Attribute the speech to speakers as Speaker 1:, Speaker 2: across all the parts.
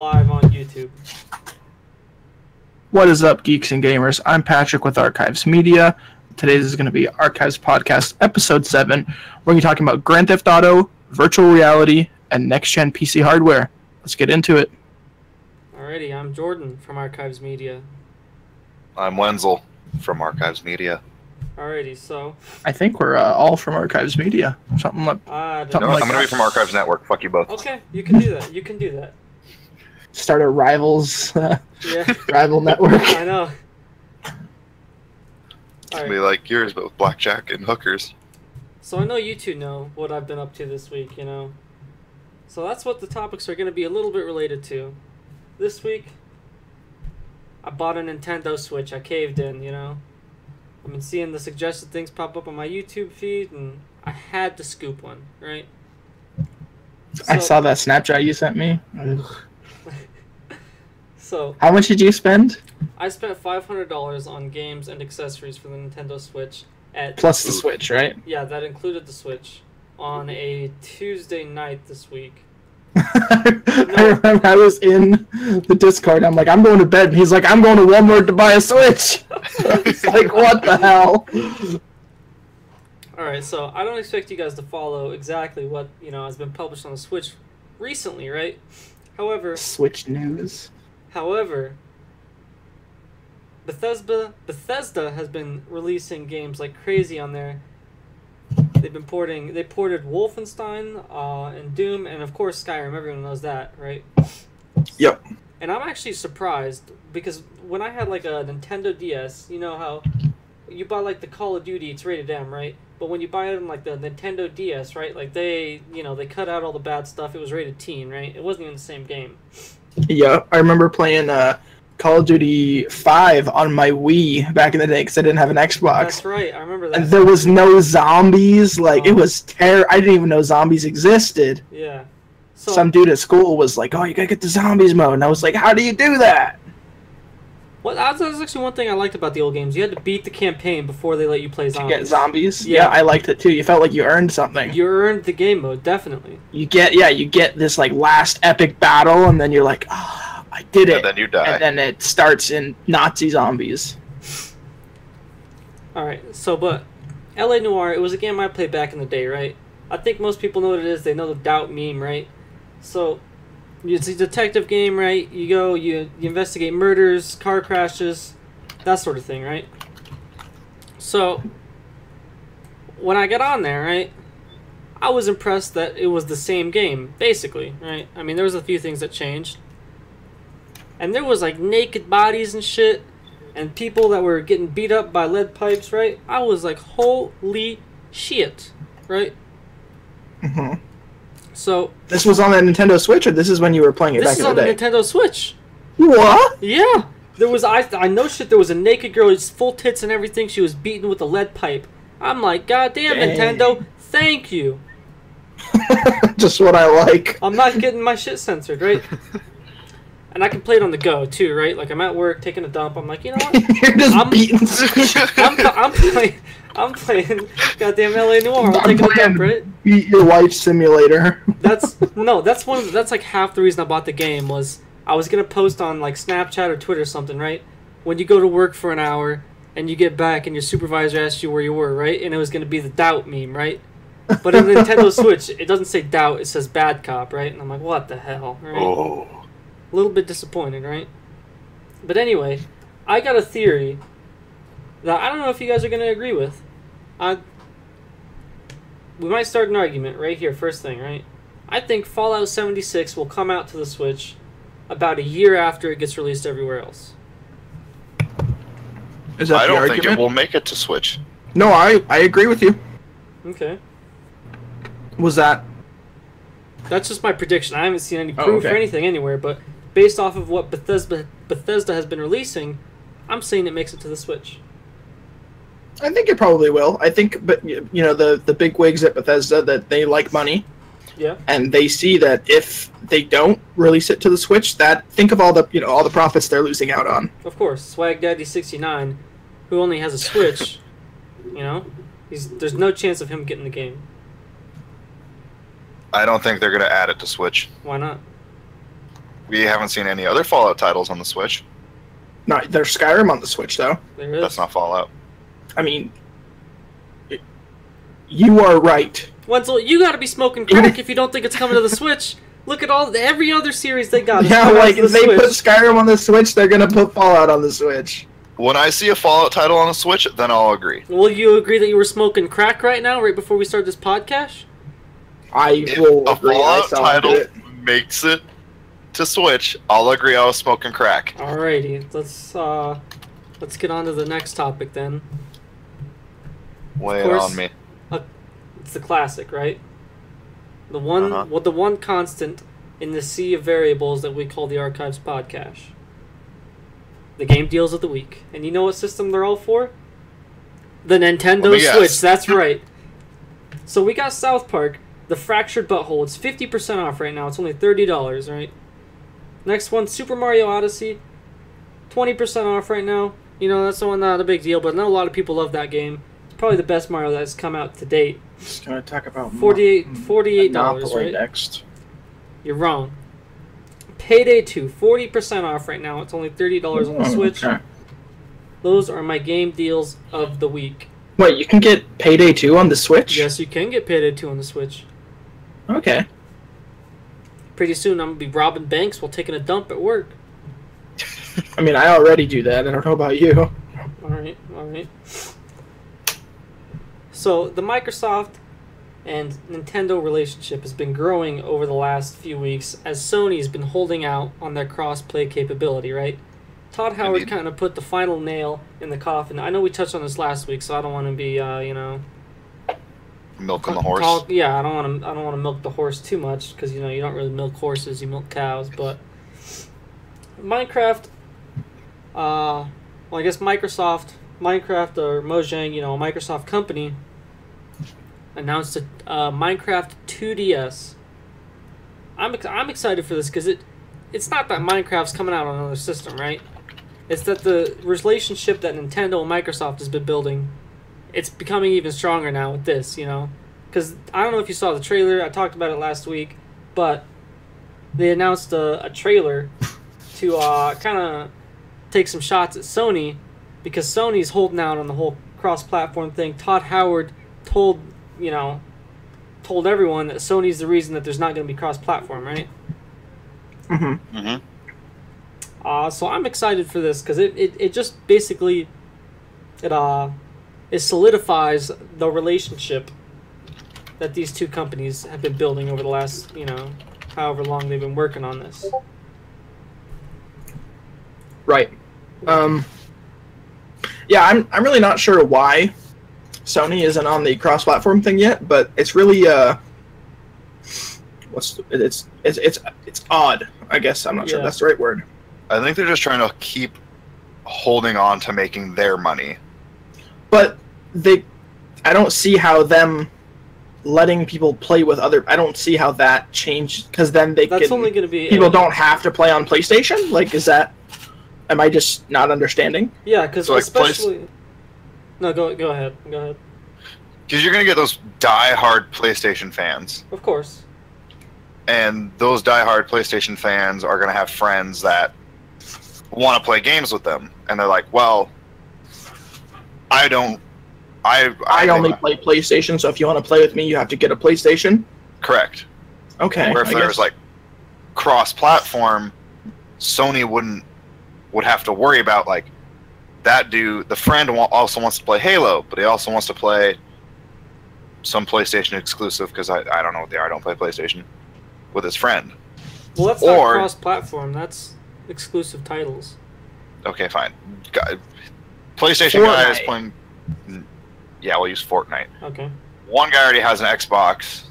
Speaker 1: Live on YouTube.
Speaker 2: What is up, geeks and gamers? I'm Patrick with Archives Media. Today's is going to be Archives Podcast, Episode 7. We're going to be talking about Grand Theft Auto, virtual reality, and next-gen PC hardware. Let's get into it.
Speaker 1: Alrighty, I'm Jordan from Archives Media.
Speaker 3: I'm Wenzel from Archives Media.
Speaker 1: Alrighty, so...
Speaker 2: I think we're all from Archives Media. Something like
Speaker 3: No,
Speaker 2: like
Speaker 3: I'm going to be from Archives Network. Fuck you both.
Speaker 1: Okay, you can do that. You can do that.
Speaker 2: start a rivals
Speaker 1: Yeah,
Speaker 2: rival network.
Speaker 1: I know.
Speaker 3: It's going to be like yours, but with blackjack and hookers.
Speaker 1: So I know you two know what I've been up to this week, you know. So that's what the topics are going to be a little bit related to. This week, I bought a Nintendo Switch. I caved in, you know. I've been seeing the suggested things pop up on my YouTube feed, and I had to scoop one, right?
Speaker 2: I saw that Snapchat you sent me.
Speaker 1: So
Speaker 2: How much did you spend?
Speaker 1: I spent $500 on games and accessories for the Nintendo Switch at
Speaker 2: Plus the Switch, right?
Speaker 1: yeah, that included the Switch on a Tuesday night this week.
Speaker 2: I remember I was in the Discord. I'm like, I'm going to bed. And he's like, I'm going to Walmart to buy a Switch. It's like, what the hell?
Speaker 1: Alright, so I don't expect you guys to follow exactly what, you know, has been published on the Switch recently, right? However,
Speaker 2: Switch news.
Speaker 1: Bethesda has been releasing games like crazy on there. They ported Wolfenstein and Doom, and of course Skyrim. Everyone knows that, right?
Speaker 2: Yep.
Speaker 1: And I'm actually surprised because when I had like a Nintendo DS, you know how you buy like the Call of Duty, it's rated M, right? But when you buy it on like the Nintendo DS, right? Like they cut out all the bad stuff. It was rated teen, right? It wasn't even the same game.
Speaker 2: Yeah, I remember playing Call of Duty 5 on my Wii back in the day because I didn't have an Xbox.
Speaker 1: That's right. I remember that.
Speaker 2: And there was no zombies. Like, it was I didn't even know zombies existed.
Speaker 1: Yeah. So,
Speaker 2: Some dude at school was like, oh, you gotta get the zombies mode. And I was like, how do you do that?
Speaker 1: well, that was actually one thing I liked about the old games. You had to beat the campaign before they let you play
Speaker 2: To
Speaker 1: zombies.
Speaker 2: get zombies?
Speaker 1: Yeah.
Speaker 2: Yeah, I liked it too. You felt like you earned something.
Speaker 1: You earned the game mode, definitely.
Speaker 2: You get this like last epic battle, and then you're like, oh, I did it.
Speaker 3: And then you die.
Speaker 2: And then it starts in Nazi zombies.
Speaker 1: Alright, so, but L.A. Noire, it was a game I played back in the day, right? I think most people know what it is. They know the Doubt meme, right? So, it's a detective game, right? You go, you investigate murders, car crashes, that sort of thing, right? So, when I got on there, right, I was impressed that it was the same game, basically, right? I mean, there was a few things that changed. And there was, like, naked bodies and shit, and people that were getting beat up by lead pipes, right? I was like, holy shit, right?
Speaker 2: Mm-hmm.
Speaker 1: So,
Speaker 2: This was on the Nintendo Switch, or this is when you were playing it
Speaker 1: this
Speaker 2: back
Speaker 1: is
Speaker 2: in
Speaker 1: on
Speaker 2: the
Speaker 1: the
Speaker 2: day?
Speaker 1: Nintendo Switch.
Speaker 2: What?
Speaker 1: Yeah. There was, I know shit, there was a naked girl, it's full tits and everything, she was beaten with a lead pipe. I'm like, goddamn,
Speaker 2: Dang.
Speaker 1: Nintendo, thank you.
Speaker 2: Just what I like.
Speaker 1: I'm not getting my shit censored, right? And I can play it on the go, too, right? Like, I'm at work, taking a dump, I'm like, you know what?
Speaker 2: You're just
Speaker 1: I'm-
Speaker 2: beating.
Speaker 1: I'm playing goddamn L.A. Noire, I'm
Speaker 2: I'm
Speaker 1: taking a
Speaker 2: playing
Speaker 1: dump, right?
Speaker 2: Beat Your Wife Simulator.
Speaker 1: That's like half the reason I bought the game was I was gonna post on like Snapchat or Twitter or something, right? When you go to work for an hour and you get back and your supervisor asks you where you were, right? And it was gonna be the Doubt meme, right? But in the Nintendo Switch, it doesn't say Doubt, it says Bad Cop, right? And I'm like, what the hell, right?
Speaker 3: Oh.
Speaker 1: A little bit disappointed, right? But anyway, I got a theory that I don't know if you guys are gonna agree with. We might start an argument right here, first thing, right? I think Fallout 76 will come out to the Switch about a year after it gets released everywhere else.
Speaker 2: Is that
Speaker 3: I
Speaker 2: the
Speaker 3: don't
Speaker 2: argument?
Speaker 3: think it will make it to Switch.
Speaker 2: No, I agree with you.
Speaker 1: Okay.
Speaker 2: Was that...
Speaker 1: That's just my prediction. I haven't seen any proof or
Speaker 2: okay.
Speaker 1: anything anywhere, but based off of what Bethesda has been releasing, I'm saying it makes it to the Switch.
Speaker 2: I think it probably will. I think, but you know, the big wigs at Bethesda, that they like money,
Speaker 1: Yeah.
Speaker 2: and they see that if they don't release it to the Switch, that think of all the profits they're losing out on.
Speaker 1: Of course, Swag Daddy 69, who only has a Switch, you know, there's no chance of him getting the game.
Speaker 3: I don't think they're going to add it to Switch.
Speaker 1: Why not?
Speaker 3: We haven't seen any other Fallout titles on the Switch.
Speaker 2: No, there's Skyrim on the Switch, though.
Speaker 1: There is.
Speaker 3: That's not Fallout.
Speaker 2: I mean, you are right.
Speaker 1: Wenzel, you gotta be smoking crack if you don't think it's coming to the Switch. Look at every other series they got.
Speaker 2: Yeah, like,
Speaker 1: if
Speaker 2: they put Skyrim on the Switch, they're gonna put Fallout on the Switch.
Speaker 3: When I see a Fallout title on the Switch, then I'll agree.
Speaker 1: Will you agree that you were smoking crack right now, right before we start this podcast?
Speaker 2: I will agree.
Speaker 3: A Fallout title makes it to Switch, I'll agree I was smoking crack.
Speaker 1: Alrighty, let's get on to the next topic then.
Speaker 3: Lay it on me.
Speaker 1: It's the classic, right? The one constant in the sea of variables that we call the Archives podcast. The game deals of the week. And you know what system they're all for? The Nintendo Switch, that's right. So we got South Park, The Fractured Butthole. It's 50% off right now. It's only $30, right? Next one, Super Mario Odyssey. 20% off right now. You know, that's not a big deal, but I know a lot of people love that game. It's probably the best Mario that's come out to date.
Speaker 2: Just gonna talk about
Speaker 1: $48, right?
Speaker 2: Next.
Speaker 1: You're wrong. Payday 2, 40% off right now. It's only $30 on the Switch.
Speaker 2: Okay.
Speaker 1: Those are my game deals of the week.
Speaker 2: Wait, you can get Payday 2 on the Switch?
Speaker 1: Yes, you can get Payday 2 on the Switch.
Speaker 2: Okay.
Speaker 1: Pretty soon I'm going to be robbing banks while taking a dump at work.
Speaker 2: I mean, I already do that. I don't know about you.
Speaker 1: Alright. So, the Microsoft and Nintendo relationship has been growing over the last few weeks as Sony's been holding out on their cross-play capability, right? Todd Howard kind of put the final nail in the coffin. I know we touched on this last week, so I don't want to be,
Speaker 3: milking the horse.
Speaker 1: I don't want to milk the horse too much because you don't really milk horses, you milk cows. But Minecraft, I guess Minecraft or Mojang, a Microsoft company, announced a Minecraft 2DS. I'm excited for this because it's not that Minecraft's coming out on another system, right? It's that the relationship that Nintendo and Microsoft has been building, it's becoming even stronger now with this, Because I don't know if you saw the trailer. I talked about it last week, but they announced a trailer to kind of take some shots at Sony because Sony's holding out on the whole cross-platform thing. Todd Howard told everyone that Sony's the reason that there's not going to be cross-platform, right?
Speaker 2: Mm-hmm.
Speaker 3: Mm-hmm.
Speaker 1: So I'm excited for this because it just basically it solidifies the relationship that these two companies have been building over the last however long they've been working on this.
Speaker 2: Right. Yeah, I'm really not sure why Sony isn't on the cross-platform thing yet, but it's really it's odd. I guess I'm not sure that's the right word.
Speaker 3: I think they're just trying to keep holding on to making their money.
Speaker 2: But I don't see how them letting people play with I don't see how that changed because then
Speaker 1: only going to be
Speaker 2: people don't have to play on PlayStation. Like, am I just not understanding?
Speaker 1: Yeah, because especially. No, go ahead.
Speaker 3: Because you're gonna get those die-hard PlayStation fans.
Speaker 1: Of course.
Speaker 3: And those die-hard PlayStation fans are gonna have friends that want to play games with them, and they're like, "Well, I only play
Speaker 2: PlayStation, so if you want to play with me, you have to get a PlayStation."
Speaker 3: Correct.
Speaker 2: Okay.
Speaker 3: Where if there was like cross-platform, Sony would have to worry about like that dude. The friend also wants to play Halo, but he also wants to play some PlayStation exclusive because I don't know what they are. I don't play PlayStation with his friend.
Speaker 1: Well, that's not cross-platform. That's exclusive titles.
Speaker 3: Okay, fine. PlayStation guy is playing. Yeah, we'll use Fortnite.
Speaker 1: Okay.
Speaker 3: One guy already has an Xbox,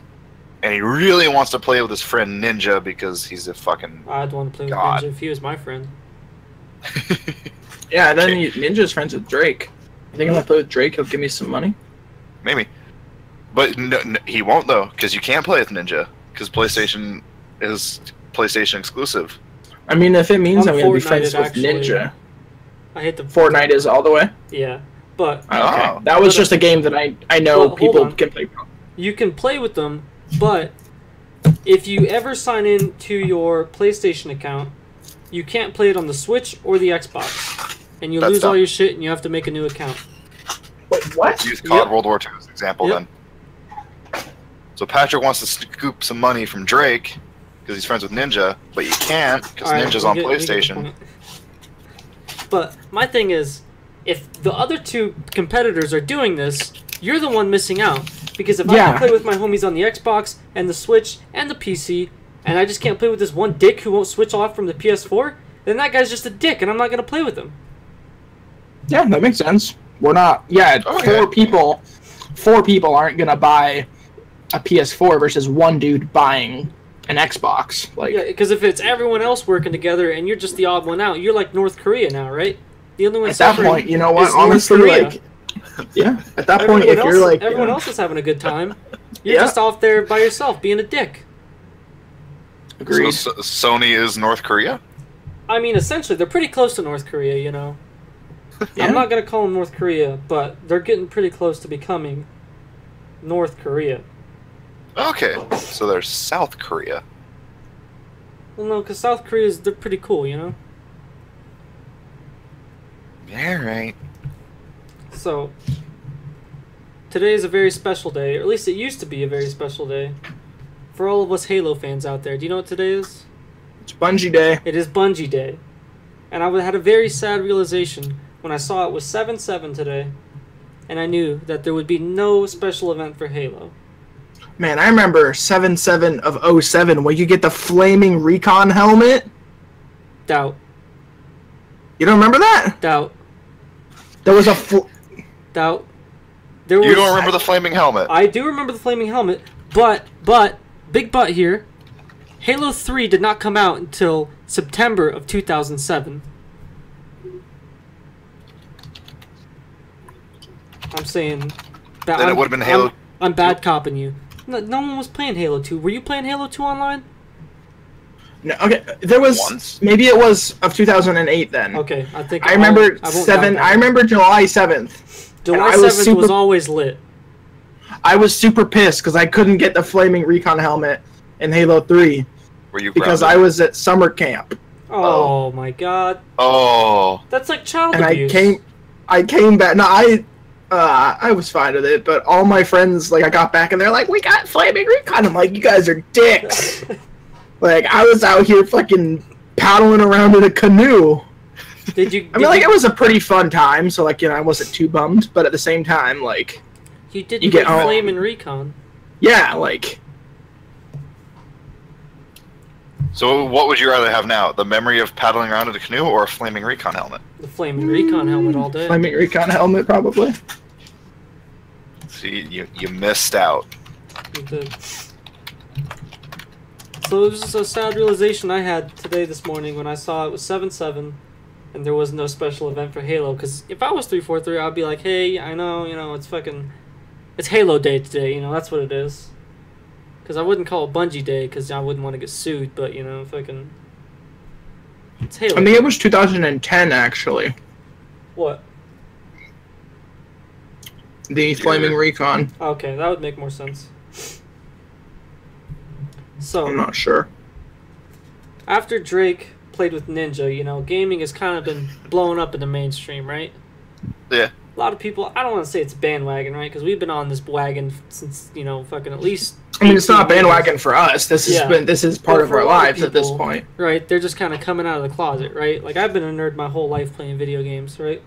Speaker 3: and he really wants to play with his friend Ninja because he's a fucking.
Speaker 1: I'd want to play with Ninja if he was my friend.
Speaker 2: Yeah, then Ninja's friends with Drake. You think I'm gonna play with Drake? He'll give me some money.
Speaker 3: Maybe, but no, he won't though, because you can't play with Ninja because PlayStation is PlayStation exclusive.
Speaker 2: I mean, if it means I'm gonna be friends with Ninja.
Speaker 1: I hate the
Speaker 2: Fortnite is all the way.
Speaker 1: Yeah, but
Speaker 2: okay, that was just a game that I know people can play.
Speaker 1: You can play with them, but if you ever sign in to your PlayStation account, you can't play it on the Switch or the Xbox, and you
Speaker 3: That's
Speaker 1: lose all
Speaker 3: dumb.
Speaker 1: your shit, and you have to make a new account.
Speaker 2: Wait, what?
Speaker 3: Use COD
Speaker 1: Yep.
Speaker 3: World War II as an example
Speaker 1: Yep.
Speaker 3: then. So Patrick wants to scoop some money from Drake because he's friends with Ninja, but you can't because
Speaker 1: Alright,
Speaker 3: Ninja's
Speaker 1: we
Speaker 3: on
Speaker 1: get the
Speaker 3: PlayStation.
Speaker 1: point. But my thing is, if the other two competitors are doing this, you're the one missing out. Because if I
Speaker 2: Yeah.
Speaker 1: can play with my homies on the Xbox and the Switch and the PC, and I just can't play with this one dick who won't switch off from the PS4, then that guy's just a dick, and I'm not gonna play with him.
Speaker 2: Yeah, that makes sense. We're not. Yeah,
Speaker 3: Okay.
Speaker 2: four people aren't gonna buy a PS4 versus one dude buying an Xbox. Like,
Speaker 1: Yeah, because if it's everyone else working together and you're just the odd one out, you're like North Korea now, right? The only one
Speaker 2: at that
Speaker 1: suffering
Speaker 2: point, you know what?
Speaker 1: is North
Speaker 2: Honestly,
Speaker 1: Korea.
Speaker 2: like, yeah, at that point,
Speaker 1: Everyone
Speaker 2: if you're like,
Speaker 1: everyone
Speaker 2: you know,
Speaker 1: else is having a good time. You're
Speaker 2: Yeah.
Speaker 1: just off there by yourself being a dick.
Speaker 2: agreed.
Speaker 3: So Sony is North Korea?
Speaker 1: I mean, essentially, they're pretty close to North Korea, you know.
Speaker 2: Yeah.
Speaker 1: I'm not gonna call them North Korea, but they're getting pretty close to becoming North Korea.
Speaker 3: Okay, so there's South Korea.
Speaker 1: Well, no, because South Korea's they're pretty cool, you know.
Speaker 3: Yeah, right.
Speaker 1: So today is a very special day, or at least it used to be a very special day for all of us Halo fans out there. Do you know what today is?
Speaker 2: It's Bungie Day.
Speaker 1: It is Bungie Day, and I had a very sad realization when I saw it was 7/7 today, and I knew that there would be no special event for Halo.
Speaker 2: Man, I remember 7/7 of 07 where you get the flaming recon helmet.
Speaker 1: Doubt.
Speaker 2: You don't remember that?
Speaker 1: Doubt.
Speaker 2: There was a
Speaker 1: Doubt. There
Speaker 3: You
Speaker 1: was,
Speaker 3: don't remember the flaming helmet?
Speaker 1: I do remember the flaming helmet, but big but here. Halo 3 did not come out until September of 2007. I'm saying
Speaker 3: Then it would've been Halo
Speaker 1: I'm bad copping you. No one was playing Halo 2. Were you playing Halo 2 online?
Speaker 2: no, okay. There was
Speaker 3: Once?
Speaker 2: maybe it was of 2008 then.
Speaker 1: Okay, I think
Speaker 2: I remember
Speaker 1: I won't
Speaker 2: seven.
Speaker 1: doubt
Speaker 2: I
Speaker 1: that.
Speaker 2: remember July 7th.
Speaker 1: July
Speaker 2: I was
Speaker 1: 7th
Speaker 2: super-
Speaker 1: was always lit.
Speaker 2: I was super pissed because I couldn't get the flaming recon helmet in Halo 3
Speaker 3: Were you
Speaker 2: because
Speaker 3: grounded?
Speaker 2: I was at summer camp
Speaker 1: Oh my god.
Speaker 3: Oh,
Speaker 1: That's like child
Speaker 2: and
Speaker 1: abuse.
Speaker 2: I came back. No, I was fine with it, but all my friends, like, I got back and they're like, "We got flaming recon." I'm like, "You guys are dicks." Like, I was out here fucking paddling around in a canoe.
Speaker 1: Did you?
Speaker 2: I mean, like, it was a pretty fun time, so, like, you know, I wasn't too bummed, but at the same time, like,
Speaker 1: You didn't
Speaker 2: you get
Speaker 1: get
Speaker 2: home.
Speaker 1: Flame and Recon.
Speaker 2: yeah, like,
Speaker 3: so what would you rather have now? The memory of paddling around in a canoe or a flaming recon helmet?
Speaker 1: The Flame and Recon helmet all day.
Speaker 2: flaming recon helmet, probably.
Speaker 3: See, you missed out.
Speaker 1: You did. So it was just a sad realization I had today this morning when I saw it was 7/7 and there was no special event for Halo. Because if I was 343, I'd be like, hey, I know, you know, it's Halo Day today, you know, that's what it is. Because I wouldn't call it Bungie Day because I wouldn't want to get sued, but, you know, it's Halo.
Speaker 2: I think it was 2010, actually.
Speaker 1: What?
Speaker 2: The flaming recon.
Speaker 1: Okay, that would make more sense. So,
Speaker 2: I'm not sure.
Speaker 1: after Drake played with Ninja, you know, gaming has kind of been blowing up in the mainstream, right?
Speaker 3: Yeah.
Speaker 1: A lot of people, I don't want to say it's bandwagon, right? Because we've been on this wagon since, you know, fucking at least.
Speaker 2: I mean, it's not
Speaker 1: 18 years.
Speaker 2: bandwagon for us. This
Speaker 1: Yeah.
Speaker 2: this is part
Speaker 1: But
Speaker 2: of
Speaker 1: for
Speaker 2: our
Speaker 1: a lot of
Speaker 2: lives at this
Speaker 1: people,
Speaker 2: point.
Speaker 1: Right? They're just kind of coming out of the closet, right? Like, I've been a nerd my whole life playing video games, right?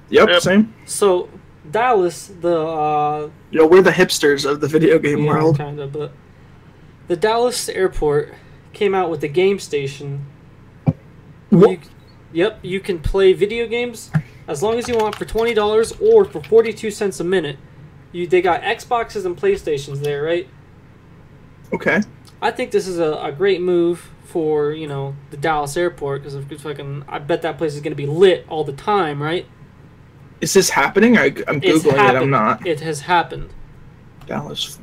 Speaker 2: Yep,
Speaker 3: Yep.
Speaker 2: same.
Speaker 1: So, Dallas, the,
Speaker 2: You know, we're the hipsters of the video game world.
Speaker 1: kind of, but the Dallas airport came out with the game station.
Speaker 2: What?
Speaker 1: You can play video games as long as you want for $20 or for 42 cents a minute. They got Xboxes and PlayStations there, right?
Speaker 2: Okay.
Speaker 1: I think this is a great move for, you know, the Dallas airport because I bet that place is going to be lit all the time, right?
Speaker 2: Is this happening? I'm
Speaker 1: It's
Speaker 2: Googling it,
Speaker 1: happened.
Speaker 2: I'm not.
Speaker 1: It has happened.
Speaker 2: Dallas.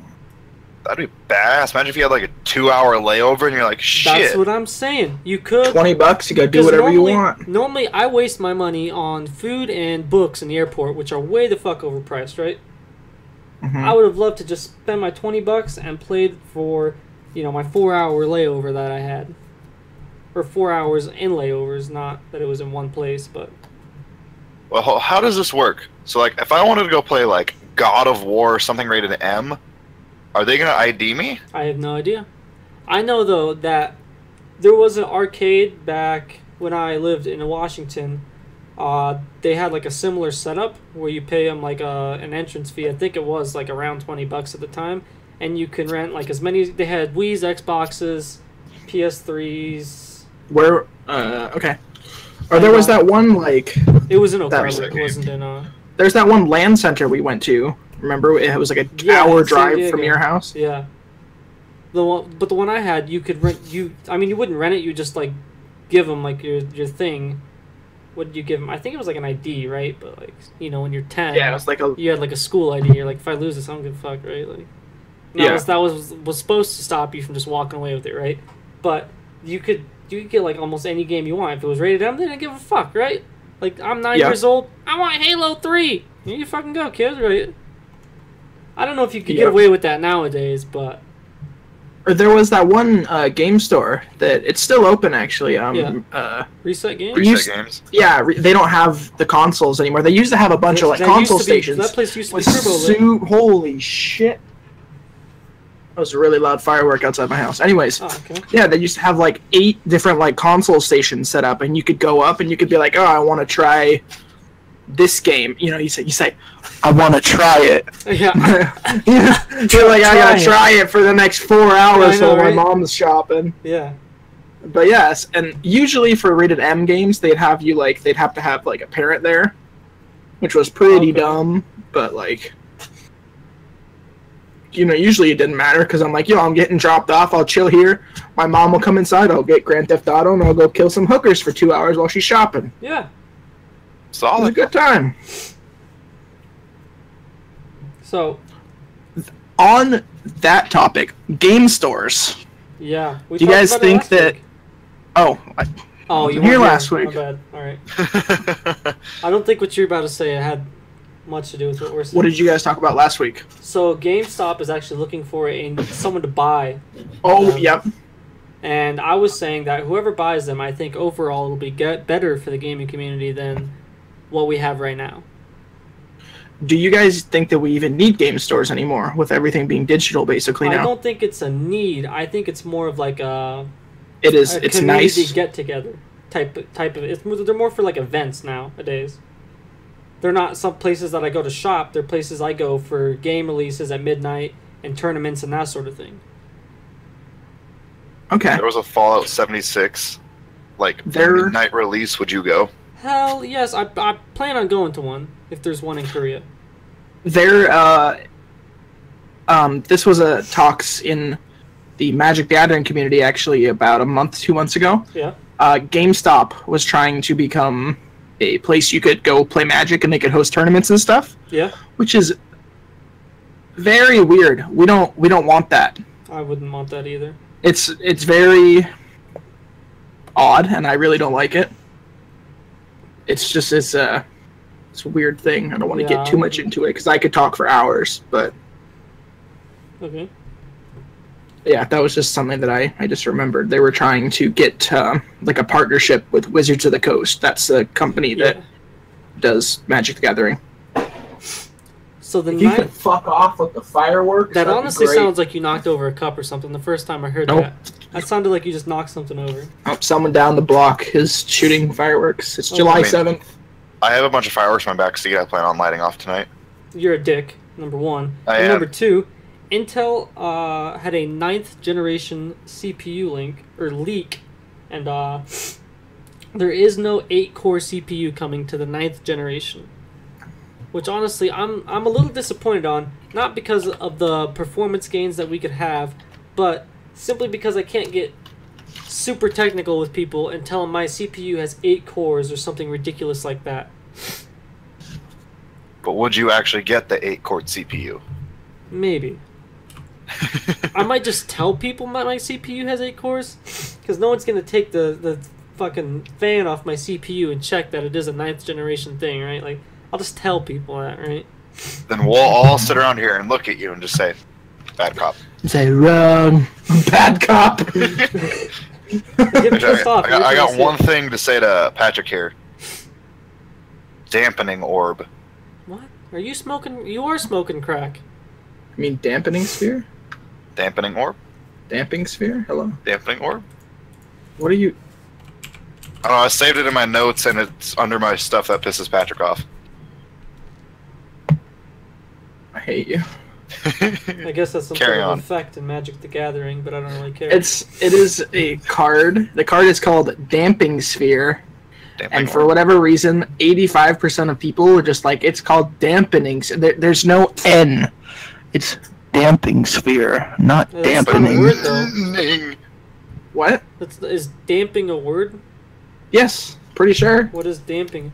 Speaker 3: That'd be badass. Imagine if you had like a 2-hour layover and you're like, shit.
Speaker 1: That's what I'm saying. You could.
Speaker 2: $20, you go do
Speaker 1: Because
Speaker 2: whatever you want.
Speaker 1: Normally, I waste my money on food and books in the airport, which are way the fuck overpriced, right?
Speaker 2: Mhm.
Speaker 1: I would have loved to just spend my $20 and played for my 4-hour layover that I had. Or 4 hours in layovers, not that it was in one place, but...
Speaker 3: Well, how does this work? So, like, if I wanted to go play, like, God of War or something rated M, are they going to ID me?
Speaker 1: I have no idea. I know, though, that there was an arcade back when I lived in Washington. They had, like, a similar setup where you pay them, like, an entrance fee. I think it was, like, around $20 at the time. And you can rent, like, as many... They had Wii's, Xboxes, PS3s...
Speaker 2: Where, okay. Or there was that one, like...
Speaker 1: It was in Oak
Speaker 2: That
Speaker 1: Harbor.
Speaker 2: was
Speaker 1: It wasn't in,
Speaker 2: There's that one LAN center we went to. Remember? It was like a hour
Speaker 1: in San
Speaker 2: drive
Speaker 1: Diego.
Speaker 2: from your house.
Speaker 1: Yeah. The one I had, you could rent... you wouldn't rent it. You just, like, give them, like, your thing. What did you give them? I think it was, like, an ID, right? But, like, when you're 10...
Speaker 2: Yeah, it was like a...
Speaker 1: You had, like, a school ID. You're like, if I lose this, I don't give a fuck, right? Like... That was supposed to stop you from just walking away with it, right? But you could get, like, almost any game you want. If it was rated M, they didn't give a fuck, right? Like, I'm 9 years old. I want Halo 3! You fucking go, kids, right? I don't know if you could get away with that nowadays, but...
Speaker 2: Or there was that one game store that... It's still open, actually.
Speaker 1: Reset Games?
Speaker 3: Reset Games?
Speaker 2: Yeah, they don't have the consoles anymore. They used to have a bunch of, like, console stations.
Speaker 1: That place used to be Turbo.
Speaker 2: Holy shit. That was a really loud firework outside my house. Anyways, yeah, they used to have like 8 different like console stations set up, and you could go up and you could be like, "Oh, I want to try this game." You say, "I want to try it."
Speaker 1: Yeah.
Speaker 2: You're like, "I gotta try it for the next 4 hours while my mom's shopping."
Speaker 1: Yeah.
Speaker 2: But yes, and usually for rated M games, they'd have to have like a parent there, which was pretty dumb, but like. Usually it didn't matter because I'm like, I'm getting dropped off. I'll chill here. My mom will come inside. I'll get Grand Theft Auto and I'll go kill some hookers for 2 hours while she's shopping.
Speaker 1: Yeah.
Speaker 3: Solid.
Speaker 2: It was a good time.
Speaker 1: So,
Speaker 2: on that topic, game stores.
Speaker 1: Yeah.
Speaker 2: Do you guys think that...
Speaker 1: Week.
Speaker 2: Oh,
Speaker 1: you
Speaker 2: were here
Speaker 1: weren't
Speaker 2: last week.
Speaker 1: My bad. All right. I don't think what you're about to say had much to do with what we're saying.
Speaker 2: What did you guys talk about last week?
Speaker 1: So GameStop is actually looking for someone to buy.
Speaker 2: Yep.
Speaker 1: And I was saying that whoever buys them, I think overall it'll be better for the gaming community than what we have right now.
Speaker 2: Do you guys think that we even need game stores anymore with everything being digital basically now?
Speaker 1: I don't think it's a need. I think it's more of like a...
Speaker 2: It is. It's nice.
Speaker 1: Community get-together type of... They're more for like events nowadays. They're not some places that I go to shop. They're places I go for game releases at midnight and tournaments and that sort of thing.
Speaker 2: Okay.
Speaker 3: There was a Fallout 76, midnight release. Would you go?
Speaker 1: Hell yes. I plan on going to one if there's one in Korea.
Speaker 2: This was a talks in the Magic the Gathering community actually about 2 months ago.
Speaker 1: Yeah.
Speaker 2: GameStop was trying to become a place you could go play Magic and they could host tournaments and stuff.
Speaker 1: Yeah.
Speaker 2: Which is very weird. We don't want that.
Speaker 1: I wouldn't want that either.
Speaker 2: It's very odd, and I really don't like it. It's just it's a weird thing. I don't want to get too much into it because I could talk for hours, but
Speaker 1: okay.
Speaker 2: Yeah, that was just something that I just remembered. They were trying to get like a partnership with Wizards of the Coast. That's a company that does Magic the Gathering.
Speaker 1: So the
Speaker 2: you could fuck off with the fireworks.
Speaker 1: That honestly sounds like you knocked over a cup or something. The first time I heard that sounded like you just knocked something over.
Speaker 2: Oh, someone down the block is shooting fireworks. It's July 7th.
Speaker 3: I have a bunch of fireworks on my back seat. I plan on lighting off tonight.
Speaker 1: You're a dick. Number one.
Speaker 3: I am.
Speaker 1: Number two. Intel had a 9th generation CPU leak, and there is no 8-core CPU coming to the 9th generation, which honestly I'm a little disappointed on, not because of the performance gains that we could have, but simply because I can't get super technical with people and tell them my CPU has 8 cores or something ridiculous like that.
Speaker 3: But would you actually get the 8-core CPU?
Speaker 1: Maybe. I might just tell people my CPU has 8 cores, because no one's going to take the fucking fan off my CPU and check that it is a 9th generation thing, right? Like, I'll just tell people that, right?
Speaker 3: Then we'll all sit around here and look at you and just say, bad cop.
Speaker 2: Say wrong. Bad cop.
Speaker 1: Get pissed off.
Speaker 3: I got one thing to say to Patrick here. Dampening orb.
Speaker 1: What? Are you smoking? You are smoking crack.
Speaker 2: I mean, dampening sphere?
Speaker 3: Dampening orb?
Speaker 2: Damping sphere? Hello?
Speaker 3: Dampening orb?
Speaker 2: What are you...
Speaker 3: I don't know, I saved it in my notes and it's under my stuff that pisses Patrick off.
Speaker 2: I hate you.
Speaker 1: I guess that's some
Speaker 3: Carry
Speaker 1: sort of
Speaker 3: on.
Speaker 1: effect in Magic the Gathering, but I don't really care.
Speaker 2: It is a card. The card is called Damping Sphere.
Speaker 3: Dampening
Speaker 2: And for
Speaker 3: orb.
Speaker 2: whatever reason, 85% of people are just like, it's called dampening. There's no N. It's damping sphere, not
Speaker 1: Yeah, that's not a
Speaker 2: dampening.
Speaker 1: word, though.
Speaker 2: What?
Speaker 1: Is damping a word?
Speaker 2: Yes, pretty sure.
Speaker 1: What is damping?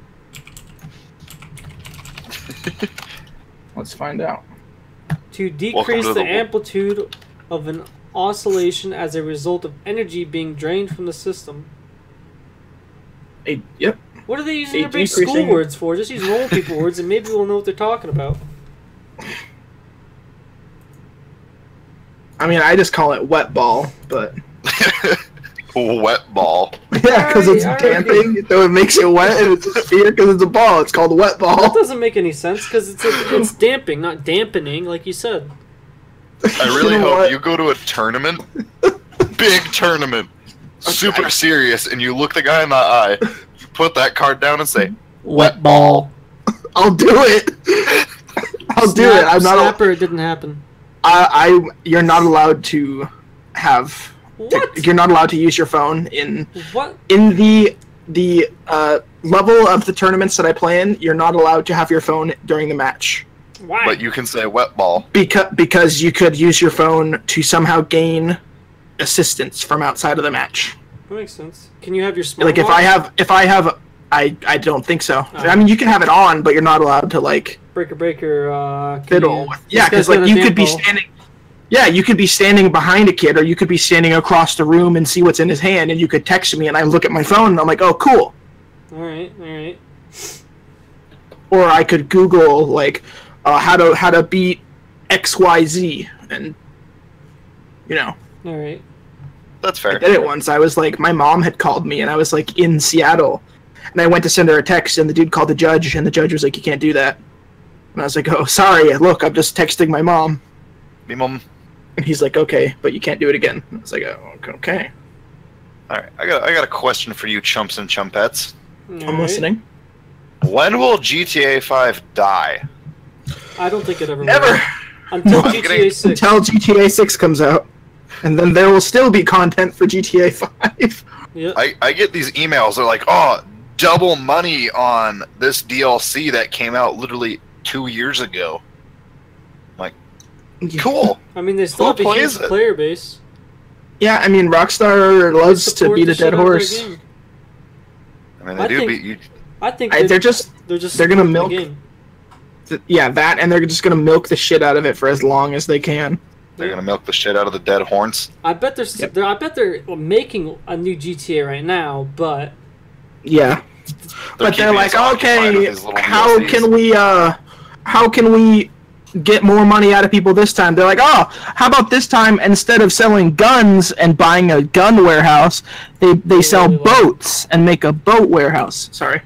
Speaker 2: Let's find out.
Speaker 1: To
Speaker 3: Welcome
Speaker 1: decrease
Speaker 3: to
Speaker 1: the
Speaker 3: the-
Speaker 1: amplitude of an oscillation as a result of energy being drained from the system.
Speaker 2: Yep.
Speaker 1: What are they using their
Speaker 2: A
Speaker 1: big school
Speaker 2: decreasing-
Speaker 1: words for? Just use normal people words and maybe we'll know what they're talking about.
Speaker 2: I mean, I just call it wet ball, but
Speaker 3: Wet ball.
Speaker 2: yeah, because it's
Speaker 1: Alright.
Speaker 2: damping, so it makes it wet, and it's a sphere because it's a ball. It's called wet
Speaker 1: That
Speaker 2: ball.
Speaker 1: doesn't make any sense because it's damping, not dampening, like you said.
Speaker 3: I really
Speaker 2: You know
Speaker 3: hope
Speaker 2: what?
Speaker 3: you go to a tournament, big tournament, super serious, and you look the guy in the eye, you put that card down and say,
Speaker 1: Wet ball.
Speaker 2: I'll do it. I'll do it. I'm not.
Speaker 1: Snapper, it didn't happen.
Speaker 2: You're not allowed to have.
Speaker 1: What?
Speaker 2: You're not allowed to use your phone in
Speaker 1: What?
Speaker 2: the level of the tournaments that I play in. You're not allowed to have your phone during the match
Speaker 1: Why?
Speaker 3: but you can say wet ball.
Speaker 2: because you could use your phone to somehow gain assistance from outside of the match.
Speaker 1: That makes sense. Can you have your smartwatch?
Speaker 2: Like if I have, I don't think so.
Speaker 1: Oh.
Speaker 2: I mean, you can have it on, but you're not allowed to like
Speaker 1: breaker. Can
Speaker 2: fiddle.
Speaker 1: you-
Speaker 2: Yeah,
Speaker 1: this guy's
Speaker 2: because like
Speaker 1: got a
Speaker 2: you could be
Speaker 1: damn ball.
Speaker 2: standing. Yeah, you could be standing behind a kid, or you could be standing across the room and see what's in his hand, and you could text me, and I look at my phone, and I'm like, oh, cool.
Speaker 1: All right.
Speaker 2: Or I could Google like how to beat XYZ, and you know,
Speaker 1: All right.
Speaker 3: That's
Speaker 2: I
Speaker 3: fair.
Speaker 2: did it once. I was like, my mom had called me, and I was like in Seattle, and I went to send her a text, and the dude called the judge, and the judge was like, you can't do that, and I was like, oh, sorry, look, I'm just texting my mom.
Speaker 3: Me mom.
Speaker 2: And he's like, okay, but you can't do it again. I was like, oh, okay.
Speaker 3: Alright, I got a question for you chumps and chumpettes.
Speaker 2: I'm listening.
Speaker 3: When will GTA 5 die?
Speaker 1: I don't think it ever
Speaker 2: Never.
Speaker 1: will. Until
Speaker 3: I'm
Speaker 1: GTA
Speaker 3: getting-
Speaker 1: 6.
Speaker 2: Until GTA 6 comes out. And then there will still be content for GTA 5.
Speaker 1: Yep.
Speaker 3: I get these emails, they're like, oh, double money on this DLC that came out literally 2 years ago. Cool.
Speaker 1: I mean, they still
Speaker 3: Who
Speaker 1: have a huge
Speaker 3: plays it?
Speaker 1: player base.
Speaker 2: Yeah, I mean, Rockstar loves to
Speaker 1: Support
Speaker 2: beat
Speaker 1: the
Speaker 2: a
Speaker 1: shit
Speaker 2: dead
Speaker 1: out of their
Speaker 2: horse.
Speaker 1: game.
Speaker 3: I mean,
Speaker 1: I
Speaker 3: they do
Speaker 1: think-
Speaker 3: beat you.
Speaker 1: I think
Speaker 2: They're
Speaker 1: they're
Speaker 2: just,
Speaker 1: they're just
Speaker 2: they're gonna
Speaker 1: supporting the
Speaker 2: milk-
Speaker 1: game.
Speaker 2: yeah, that, and they're just gonna milk the shit out of it for as long as they can.
Speaker 3: They're gonna milk the shit out of the dead horns.
Speaker 1: I bet
Speaker 2: Yep.
Speaker 1: I bet they're making a new GTA right now, but
Speaker 2: Yeah. But they're
Speaker 3: keeping
Speaker 2: like,
Speaker 3: us occupied with
Speaker 2: okay,
Speaker 3: these little
Speaker 2: how
Speaker 3: DLCs.
Speaker 2: can we get more money out of people this time? They're like, oh, how about this time, instead of selling guns and buying a gun warehouse, they sell
Speaker 1: really like-
Speaker 2: boats and make a boat warehouse. Sorry.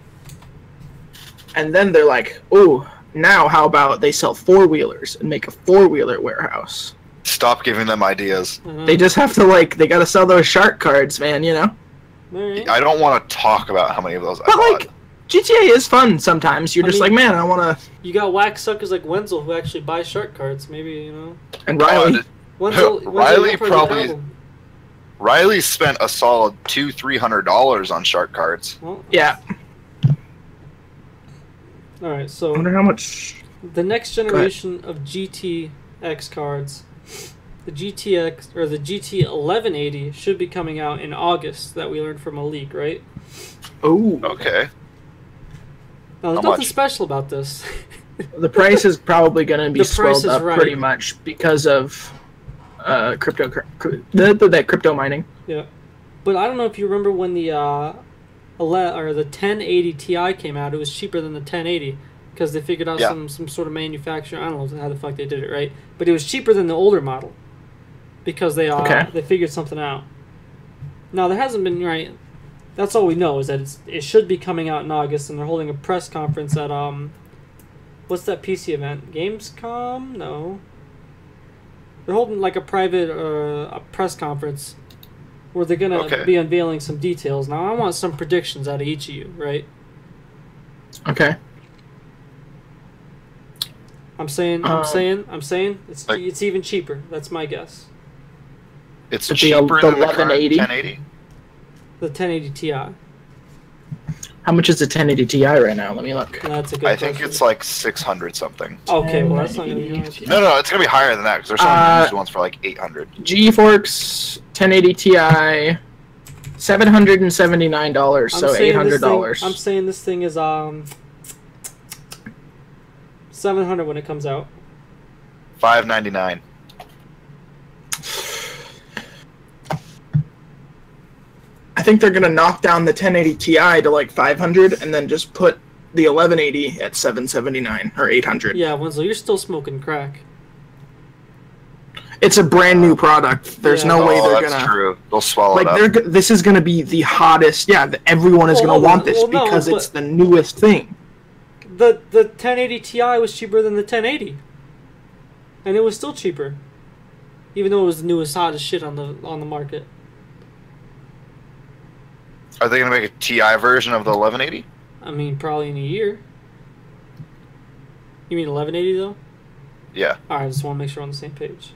Speaker 2: And then they're like, oh, now how about they sell four-wheelers and make a four-wheeler warehouse?
Speaker 3: Stop giving them ideas.
Speaker 2: They just have to, like, they gotta sell those shark cards, man, you know?
Speaker 1: Alright.
Speaker 3: I don't want to talk about how many of those I
Speaker 2: But,
Speaker 3: bought.
Speaker 2: like, GTA is fun sometimes. You're
Speaker 1: I
Speaker 2: just
Speaker 1: mean-
Speaker 2: like, man, I wanna...
Speaker 1: You got whack suckers like Wenzel who actually buy shark cards. Maybe, you know.
Speaker 2: And Riley.
Speaker 1: Wenzel,
Speaker 3: Riley
Speaker 1: you'll get
Speaker 3: probably-
Speaker 1: album.
Speaker 3: Riley spent a solid $200-300 on shark cards.
Speaker 1: Well,
Speaker 2: Yeah.
Speaker 1: Alright,
Speaker 2: I
Speaker 1: so
Speaker 2: wonder how much...
Speaker 1: the next generation of GTX cards, the GTX or the GT 1180 should be coming out in August. That we learned from a leak, right?
Speaker 2: Oh.
Speaker 3: Okay.
Speaker 1: Now, there's
Speaker 3: How
Speaker 1: nothing
Speaker 3: much?
Speaker 1: special about this.
Speaker 2: The price is probably going to be
Speaker 1: The price
Speaker 2: swelled
Speaker 1: is
Speaker 2: up
Speaker 1: right.
Speaker 2: pretty much because of that crypto mining.
Speaker 1: Yeah, but I don't know if you remember when the the 1080 Ti came out. It was cheaper than the 1080 because they figured out
Speaker 3: Yeah.
Speaker 1: some sort of manufacturer. I don't know how the fuck they did it, right? But it was cheaper than the older model. because they figured something out. Now there hasn't been right. That's all we know is that it should be coming out in August, and they're holding a press conference at what's that PC event? Gamescom? No. They're holding like a private a press conference where they're gonna be unveiling some details. Now I want some predictions out of each of you, right?
Speaker 2: Okay.
Speaker 1: I'm saying it's even cheaper. That's my guess.
Speaker 3: It's cheaper than the current
Speaker 2: 1180?
Speaker 3: 1080.
Speaker 1: The 1080 Ti.
Speaker 2: How much is the 1080 Ti right now? Let me look.
Speaker 1: That's a good
Speaker 3: I
Speaker 1: question.
Speaker 3: think it's like 600 something.
Speaker 1: Okay, well that's not gonna be nice.
Speaker 3: No, it's gonna be higher than that because there's some used ones for like 800.
Speaker 2: GeForce 1080 Ti, $779, so $800.
Speaker 1: I'm saying this thing is $700 when it comes out.
Speaker 3: $599.
Speaker 2: I think they're gonna knock down the 1080 Ti to like 500, and then just put the 1180 at 779 or 800.
Speaker 1: Yeah, Winslow, you're still smoking crack.
Speaker 2: It's a brand new product. There's no way they're
Speaker 3: that's
Speaker 2: gonna.
Speaker 3: true. They'll swallow it
Speaker 2: Like
Speaker 3: up.
Speaker 2: this is gonna be the hottest. Yeah, everyone is gonna want this because it's the newest thing.
Speaker 1: The 1080 Ti was cheaper than the 1080, and it was still cheaper, even though it was the newest, hottest shit on the market.
Speaker 3: Are they gonna make a Ti version of the 1180?
Speaker 1: I mean, probably in a year. You mean 1180 though?
Speaker 3: Yeah.
Speaker 1: Alright, I just want to make sure we're on the same page.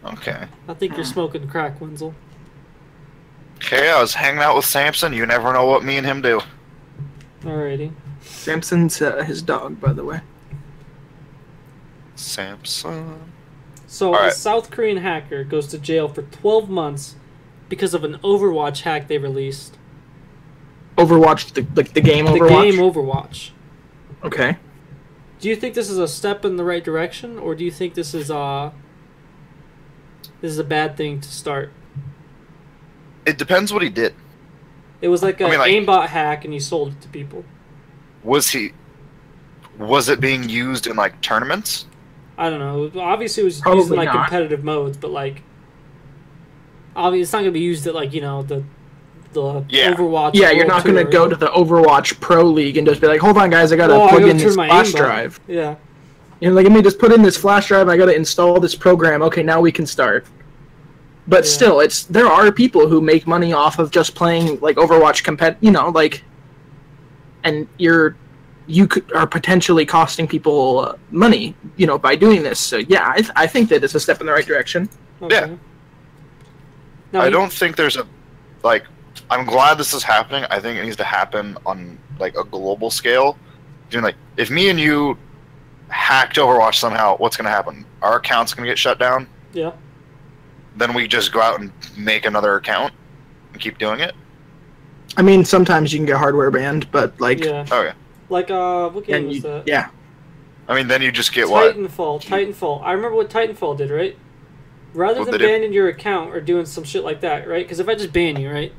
Speaker 3: Okay.
Speaker 1: I think you're smoking crack, Wenzel.
Speaker 3: Okay, I was hanging out with Samson. You never know what me and him do.
Speaker 1: Alrighty.
Speaker 2: Samson's his dog, by the way.
Speaker 3: Samson.
Speaker 1: So, a South Korean hacker goes to jail for 12 months because of an Overwatch hack they released.
Speaker 2: Overwatch, the game Overwatch?
Speaker 1: The game Overwatch.
Speaker 2: Okay.
Speaker 1: Do you think this is a step in the right direction, or do you think this is a bad thing to start?
Speaker 3: It depends what he did.
Speaker 1: It was like an aimbot hack, and he sold it to people.
Speaker 3: Was it being used in like tournaments?
Speaker 1: I don't know. Obviously, it was
Speaker 2: Probably
Speaker 1: used in like
Speaker 2: not.
Speaker 1: competitive modes, but like, obviously, it's not gonna be used at like the Overwatch.
Speaker 2: Yeah, you're not gonna go to the Overwatch Pro League and just be like, hold on, guys, I gotta plug in this flash drive.
Speaker 1: Yeah.
Speaker 2: You know, like, let me just put in this flash drive. I gotta install this program. Okay, now we can start. But still, there are people who make money off of just playing like Overwatch and you are potentially costing people money, by doing this. So yeah, I think that it's a step in the right direction.
Speaker 1: Okay.
Speaker 3: Yeah.
Speaker 1: Now,
Speaker 3: I don't think there's I'm glad this is happening. I think it needs to happen on like a global scale. Like, if me and you hacked Overwatch somehow, what's gonna happen? Our account's gonna get shut down.
Speaker 1: Yeah.
Speaker 3: Then we just go out and make another account and keep doing it.
Speaker 2: I mean, sometimes you can get hardware banned, but like,
Speaker 1: yeah.
Speaker 3: Okay.
Speaker 1: Like what game was that?
Speaker 2: Yeah.
Speaker 3: I mean, then you just get
Speaker 1: Titanfall. I remember what Titanfall did, right? Rather than banning your account or doing some shit like that, right? Because if I just ban you, right,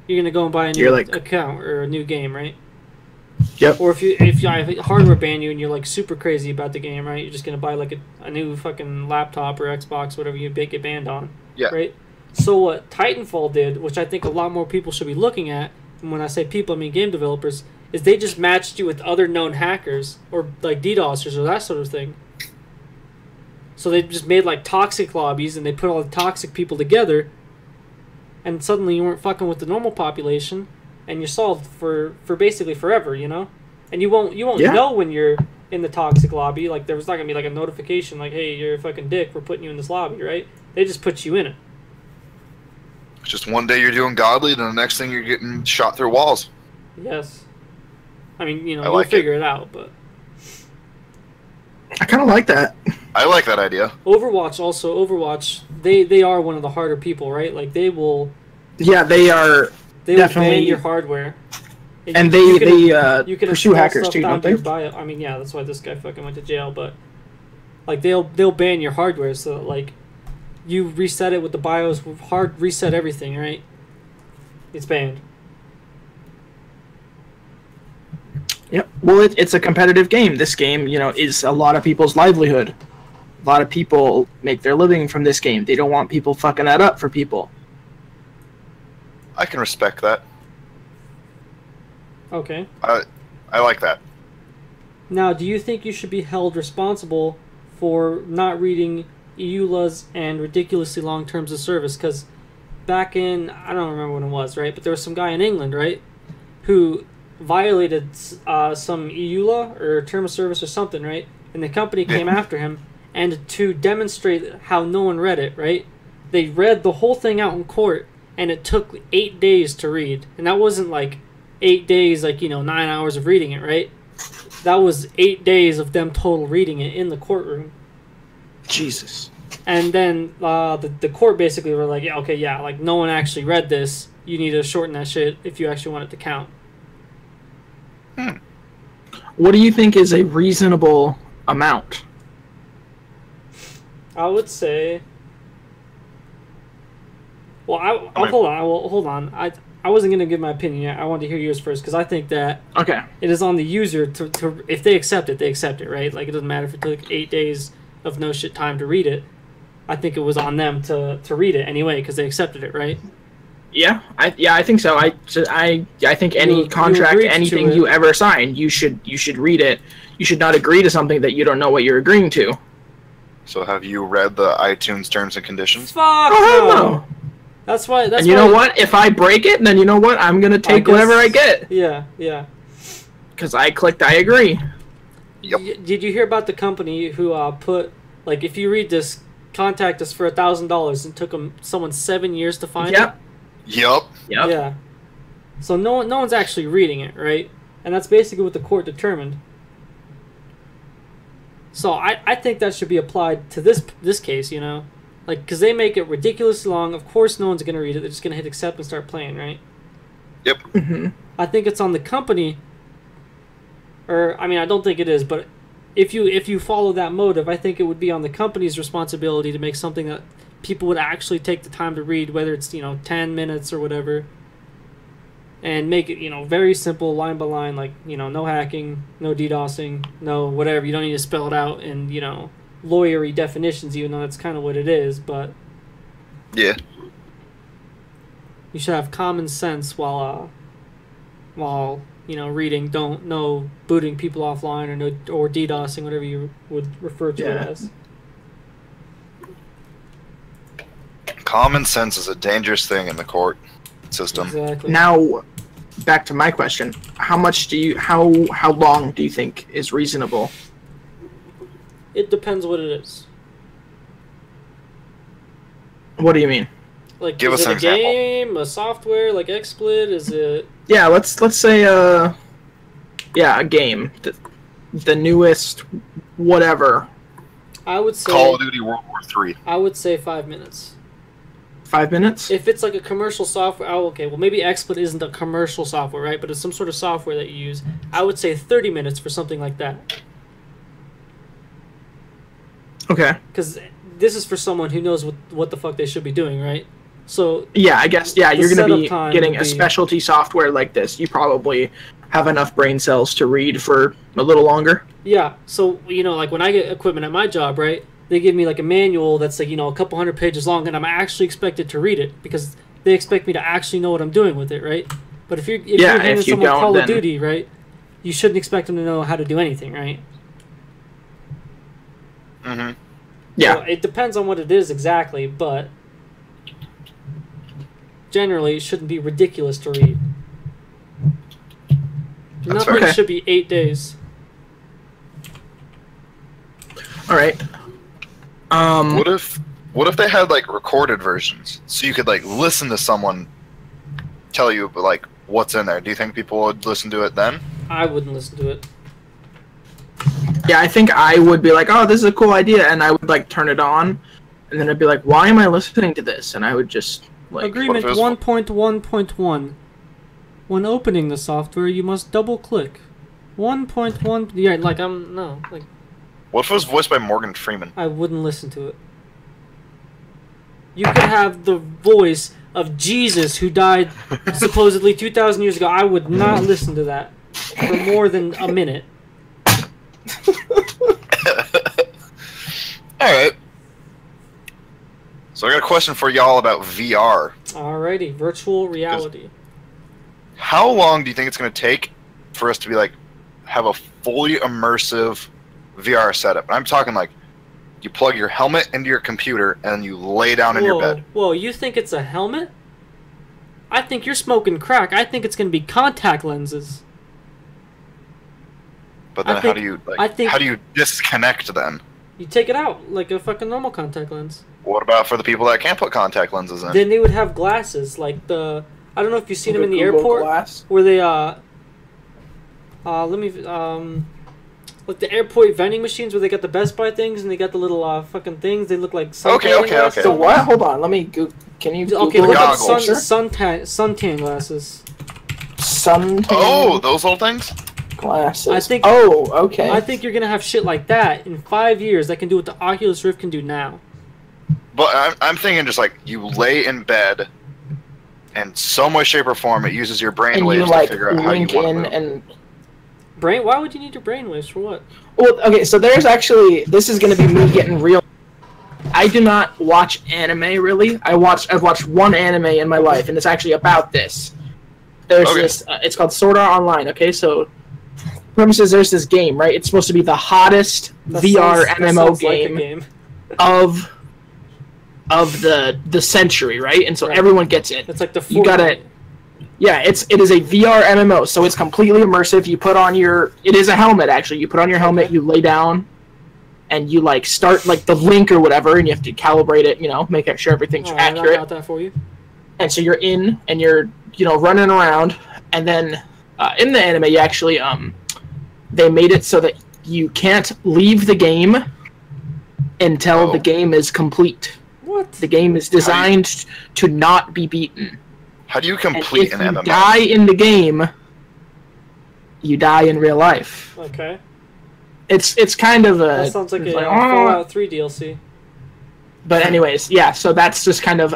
Speaker 1: you're gonna go and buy a new account or a new game, right?
Speaker 2: Yep.
Speaker 1: Or if I hardware ban you and you're like super crazy about the game, right? You're just gonna buy like a new fucking laptop or Xbox, whatever you get banned on.
Speaker 3: Yeah.
Speaker 1: Right. So what Titanfall did, which I think a lot more people should be looking at, and when I say people, I mean game developers, is they just matched you with other known hackers or like DDoSers or that sort of thing. So they just made like toxic lobbies and they put all the toxic people together, and suddenly you weren't fucking with the normal population, and you're solved for basically forever, And you won't know when you're in the toxic lobby. Like, there's not gonna be like a notification like, hey, you're a fucking dick, we're putting you in this lobby, right? They just put you in it.
Speaker 3: It's just one day you're doing godly, then the next thing you're getting shot through walls.
Speaker 1: Yes. I mean, you'll figure it out, but
Speaker 2: I kind of like that.
Speaker 3: I like that idea.
Speaker 1: Overwatch, they are one of the harder people, right? Like, they will...
Speaker 2: Yeah, they are.
Speaker 1: They will ban your hardware.
Speaker 2: And they pursue hackers too, don't they?
Speaker 1: I mean, yeah, that's why this guy fucking went to jail, but like they'll ban your hardware, so like you reset it with the BIOS, hard reset everything, right? It's banned.
Speaker 2: Yep. Well, it's a competitive game. This game, is a lot of people's livelihood. A lot of people make their living from this game. They don't want people fucking that up for people.
Speaker 3: I can respect that.
Speaker 1: Okay.
Speaker 3: I like that.
Speaker 1: Now, do you think you should be held responsible for not reading EULAs and ridiculously long terms of service? Because back in, I don't remember when it was, right? But there was some guy in England, right? Who violated some EULA or term of service or something, right? And the company came after him. And to demonstrate how no one read it, right? They read the whole thing out in court, and it took 8 days to read. And that wasn't like 8 days, like, 9 hours of reading it, right? That was 8 days of them total reading it in the courtroom.
Speaker 2: Jesus.
Speaker 1: And then the court basically were like, yeah, okay, yeah, like no one actually read this. You need to shorten that shit if you actually want it to count.
Speaker 2: What do you think is a reasonable amount?
Speaker 1: I would say. Well, hold on. I wasn't gonna give my opinion yet. I wanted to hear yours first because I think that it is on the user to if they accept it, right? Like it doesn't matter if it took 8 days of no shit time to read it. I think it was on them to read it anyway because they accepted it, right?
Speaker 2: Yeah, I think so. I think any contract, anything you ever sign, you should read it. You should not agree to something that you don't know what you're agreeing to.
Speaker 3: So have you read the iTunes terms and conditions?
Speaker 1: Fuck no. That's why.
Speaker 2: And you know what? If I break it, then you know what? I'm gonna take whatever I get.
Speaker 1: Yeah.
Speaker 2: Because I clicked I agree.
Speaker 3: Yep.
Speaker 1: Did you hear about the company who put, like, if you read this, contact us for $1,000 and took someone 7 years to find it?
Speaker 3: Yep.
Speaker 1: Yeah. So no one's actually reading it, right? And that's basically what the court determined. So I think that should be applied to this case, like, because they make it ridiculously long. Of course, no one's gonna read it. They're just gonna hit accept and start playing, right?
Speaker 3: Yep.
Speaker 2: Mm-hmm.
Speaker 1: I think it's on the company. Or I mean, I don't think it is, but if you follow that motive, I think it would be on the company's responsibility to make something that people would actually take the time to read, whether it's 10 minutes or whatever, and make it very simple, line by line, like no hacking, no DDoSing, no whatever. You don't need to spell it out in lawyery definitions, even though that's kind of what it is. But
Speaker 3: yeah,
Speaker 1: you should have common sense while reading. Don't no booting people offline or DDoSing, whatever you would refer to it as.
Speaker 3: Common sense is a dangerous thing in the court system.
Speaker 1: Exactly.
Speaker 2: Now, back to my question: how long do you think is reasonable?
Speaker 1: It depends what it is.
Speaker 2: What do you mean?
Speaker 1: Like,
Speaker 3: give us
Speaker 1: is it
Speaker 3: an
Speaker 1: a
Speaker 3: example.
Speaker 1: game, a software like XSplit? Is it?
Speaker 2: Yeah, let's say a game, the newest, whatever.
Speaker 1: I would say
Speaker 3: Call of Duty World War III.
Speaker 1: I would say 5 minutes.
Speaker 2: 5 minutes?
Speaker 1: If it's like a commercial software, okay, well maybe XSplit isn't a commercial software, right? But it's some sort of software that you use. I would say 30 minutes for something like that.
Speaker 2: Okay.
Speaker 1: Because this is for someone who knows what the fuck they should be doing, right? So
Speaker 2: yeah, I guess you're going to be getting a
Speaker 1: be
Speaker 2: specialty software like this. You probably have enough brain cells to read for a little longer.
Speaker 1: Yeah, so like when I get equipment at my job, right? They give me like a manual that's like a couple hundred pages long, and I'm actually expected to read it because they expect me to actually know what I'm doing with it, right? But if you're handing someone Call of Duty, right, you shouldn't expect them to know how to do anything, right?
Speaker 3: Mm-hmm.
Speaker 2: Yeah.
Speaker 1: So it depends on what it is exactly, but generally it shouldn't be ridiculous to read. Nothing should be 8 days.
Speaker 2: All right.
Speaker 3: What if they had like recorded versions, so you could like listen to someone tell you like what's in there? Do you think people would listen to it then?
Speaker 1: I wouldn't listen to it.
Speaker 2: Yeah, I think I would be like, oh, this is a cool idea, and I would like turn it on, and then I'd be like, why am I listening to this? And I would just like
Speaker 1: Agreement 1.1.1. When opening the software, you must double click. 1.1. Yeah, like like.
Speaker 3: What if it was voiced by Morgan Freeman?
Speaker 1: I wouldn't listen to it. You could have the voice of Jesus who died supposedly 2,000 years ago. I would not listen to that for more than a minute.
Speaker 3: All right. So I got a question for y'all about VR.
Speaker 1: Alrighty, virtual reality.
Speaker 3: How long do you think it's going to take for us to be like have a fully immersive VR setup? And I'm talking like you plug your helmet into your computer and you lay down in your bed.
Speaker 1: Whoa, you think it's a helmet? I think you're smoking crack. I think it's going to be contact lenses.
Speaker 3: But then how do you disconnect then?
Speaker 1: You take it out like a fucking normal contact lens.
Speaker 3: What about for the people that can't put contact lenses in?
Speaker 1: Then they would have glasses like the. I don't know if you've seen them in the
Speaker 2: Google
Speaker 1: airport
Speaker 2: Glass?
Speaker 1: where they like the airport vending machines where they got the Best Buy things and they got the little fucking things. They look like suntan glasses.
Speaker 2: So what? Hold on. Let me go. Can you Google
Speaker 1: Okay, look up
Speaker 3: goggles?
Speaker 1: suntan glasses.
Speaker 2: Suntan
Speaker 3: Oh, those little things?
Speaker 2: glasses.
Speaker 1: I think-
Speaker 2: Oh, okay.
Speaker 1: I think you're gonna have shit like that in 5 years that can do what the Oculus Rift can do now.
Speaker 3: But I'm thinking just like you lay in bed, and some way, shape, or form, it uses your brain
Speaker 2: and
Speaker 3: waves
Speaker 2: you like
Speaker 3: to figure out how you
Speaker 2: link
Speaker 3: want to
Speaker 2: in
Speaker 3: move.
Speaker 2: and.
Speaker 1: Brain? Why would you need your brainwaves for what?
Speaker 2: Well, okay, so there's actually this is going to be me getting real. I do not watch anime really. I've watched one anime in my life, and it's actually about this. There's
Speaker 3: Okay.
Speaker 2: this. It's called Sword Art Online. Okay, so premise is there's this game, right? It's supposed to be the hottest
Speaker 1: That
Speaker 2: VR
Speaker 1: sounds- that
Speaker 2: MMO
Speaker 1: sounds like a
Speaker 2: game of the century, right? And so
Speaker 1: Right.
Speaker 2: everyone gets it.
Speaker 1: It's like the
Speaker 2: You gotta- Yeah, it is a VR MMO, so it's completely immersive. You put on it is a helmet actually. You put on your helmet, you lay down, and you like start like the link or whatever, and you have to calibrate it, make sure everything's
Speaker 1: I
Speaker 2: accurate.
Speaker 1: got that for you.
Speaker 2: And so you're in, and you're running around, and then in the anime, you actually they made it so that you can't leave the game until the game is complete.
Speaker 1: What?
Speaker 2: The game is designed to not be beaten.
Speaker 3: How do you
Speaker 2: And
Speaker 3: complete
Speaker 2: if
Speaker 3: an
Speaker 2: you
Speaker 3: MMO?
Speaker 2: die in the game, you die in real life.
Speaker 1: Okay.
Speaker 2: It's kind of a.
Speaker 1: That sounds like
Speaker 2: it's
Speaker 1: a
Speaker 2: like,
Speaker 1: Fallout 3 DLC.
Speaker 2: But anyways, yeah. So that's just kind of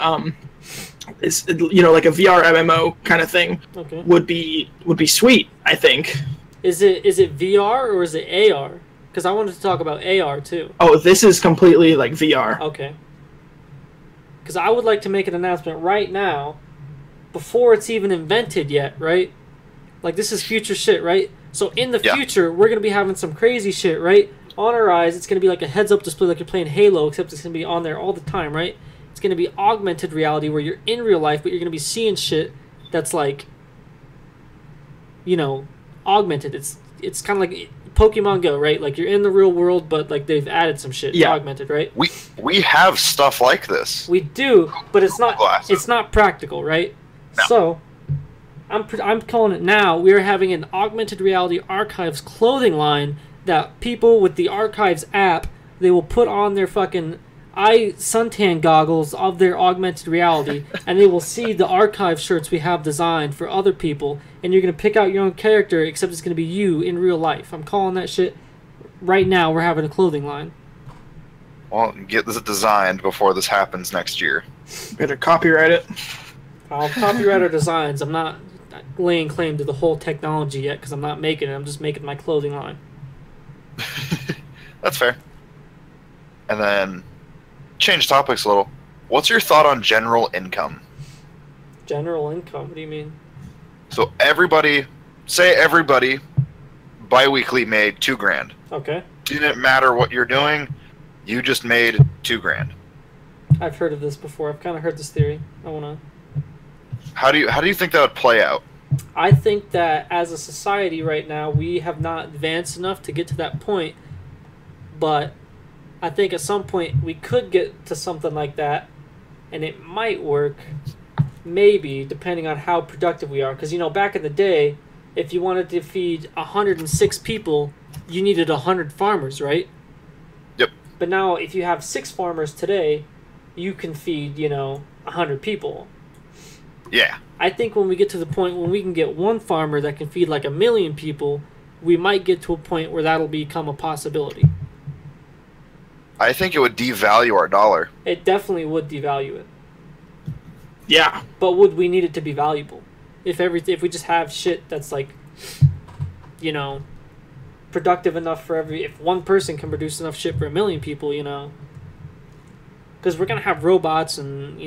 Speaker 2: it's like a VR MMO kind of thing
Speaker 1: Okay.
Speaker 2: would be sweet. I think.
Speaker 1: Is it VR or is it AR? Because I wanted to talk about AR too.
Speaker 2: Oh, this is completely like VR.
Speaker 1: Okay. Because I would like to make an announcement right now, before it's even invented yet, right? Like, this is future shit, right? So in the
Speaker 3: Yeah.
Speaker 1: future, we're going to be having some crazy shit, right? On our eyes, it's going to be like a heads-up display like you're playing Halo, except it's going to be on there all the time, right? It's going to be augmented reality where you're in real life, but you're going to be seeing shit that's like, augmented. It's kind of like Pokemon Go, right? Like, you're in the real world, but like they've added some shit.
Speaker 2: Yeah.
Speaker 1: Augmented, right?
Speaker 3: We have stuff like this.
Speaker 1: We do, but it's not
Speaker 3: Glasses.
Speaker 1: it's not practical, right?
Speaker 3: No.
Speaker 1: So, I'm calling it now. We are having an augmented reality archives clothing line that people with the archives app, they will put on their fucking eye suntan goggles of their augmented reality, and they will see the archive shirts we have designed for other people, and you're gonna pick out your own character, except it's gonna be you in real life. I'm calling that shit right now. We're having a clothing line.
Speaker 3: Well, get this designed before this happens next year.
Speaker 2: Better copyright it.
Speaker 1: I'll copyright our designs. I'm not laying claim to the whole technology yet because I'm not making it. I'm just making my clothing line.
Speaker 3: That's fair. And then, change topics a little. What's your thought on general income?
Speaker 1: General income? What do you mean?
Speaker 3: So everybody, bi-weekly made $2,000.
Speaker 1: Okay.
Speaker 3: Didn't matter what you're doing, you just made $2,000.
Speaker 1: I've heard of this before. I've kind of heard this theory.
Speaker 3: How do you think that would play out?
Speaker 1: I think that as a society right now, we have not advanced enough to get to that point. But I think at some point we could get to something like that, and it might work. Maybe, depending on how productive we are. Because, back in the day, if you wanted to feed 106 people, you needed 100 farmers, right?
Speaker 3: Yep.
Speaker 1: But now, if you have 6 farmers today, you can feed, 100 people.
Speaker 3: Yeah.
Speaker 1: I think when we get to the point when we can get one farmer that can feed like 1 million people, we might get to a point where that'll become a possibility.
Speaker 3: I think it would devalue our dollar.
Speaker 1: It definitely would devalue it.
Speaker 2: Yeah.
Speaker 1: But would we need it to be valuable? If we just have shit that's like, productive enough for if one person can produce enough shit for 1 million people, Because we're gonna have robots and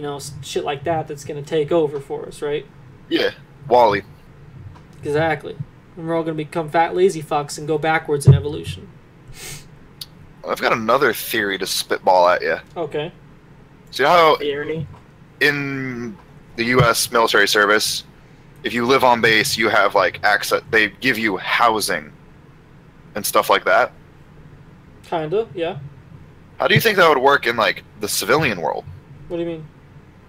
Speaker 1: shit like that that's gonna take over for us, right?
Speaker 3: Yeah, Wally.
Speaker 1: Exactly. And we're all gonna become fat lazy fucks and go backwards in evolution.
Speaker 3: I've got another theory to spitball at you.
Speaker 1: Okay.
Speaker 3: See how
Speaker 2: Theory.
Speaker 3: in the U.S. military service, if you live on base, you have like access. They give you housing and stuff like that.
Speaker 1: Kinda, yeah.
Speaker 3: How do you think that would work in like the civilian world?
Speaker 1: What do you mean?